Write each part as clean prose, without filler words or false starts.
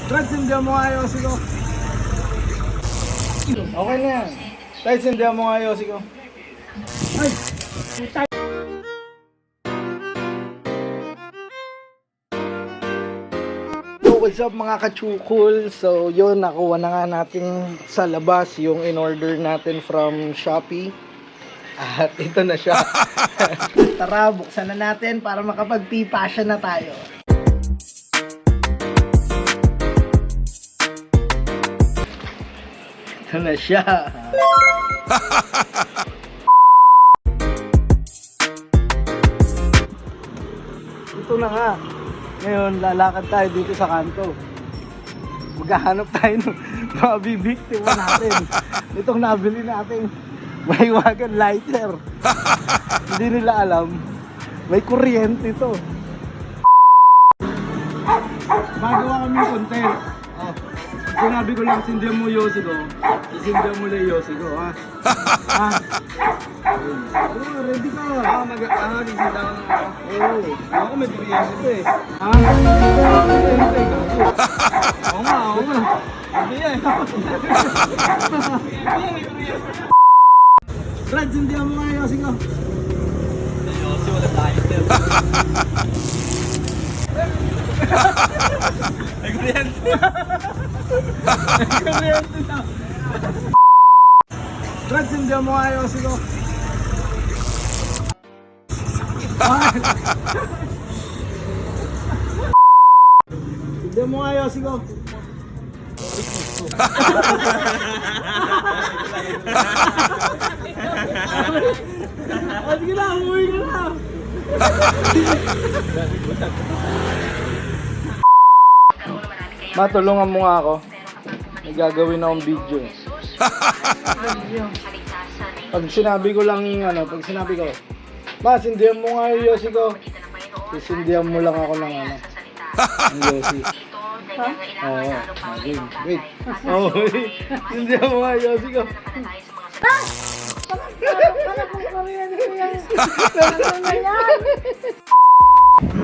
Brad, sindihan mo nga yosi ko. Okay na yan. Tay, sindihan mo nga yosi ko. Ay! So, what's up mga kachukul? So, yun, nakuha na nga natin sa labas yung in-order natin from Shopee. At ito na siya. Tara, buksan na natin para makapag-pipa siya na tayo. Ito na siya. Ito na nga. Ngayon, lalakad tayo dito sa kanto. Maghahanap tayo ng mga bibiktima natin. Itong nabili natin, may wagan lighter. Hindi nila alam, may kuryente ito. Magawa kami content. Oh. Sinabi ko lang, sindihan mo yosi ko. Isindihan mo lang yosi ko, ha? Ha? Oh, ready ka. Isindihan ko na ako. Oo. Ako may kuryente ito eh. Ha? Kuryente, gago. Oo nga. Hindi yan. May kuryente. Brad, sindihan mo nga yosi ko. Yosi, wala lighter. May kuryente. Kuryente na. Brad, sindihan mo nga yosi ko. Sindihan mo nga yosi ko. Sige na, umuwi ka na. Matulungan mo nga ako. May gagawin akong video. Pag sinabi ko lang yung ano, pag sinabi ko, ma, sindihan mo nga yung yosi ko. Sindihan mo lang ako ng ano, ng yosi. Ha? Oo. Wait. Oo, wait. Sindihan mo nga yung yosi ko.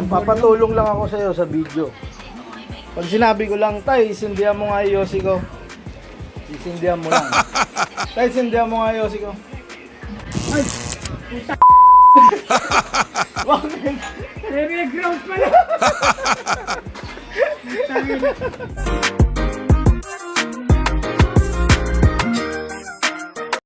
Papatulong lang ako sa'yo sa video. Pag sinabi ko lang, tay, sindihan mo nga yung yosi ko. Sindihan mo lang. Tay, sindihan mo nga yung yosi ko. Ay! Puta! Bakit? Nag-ground pala!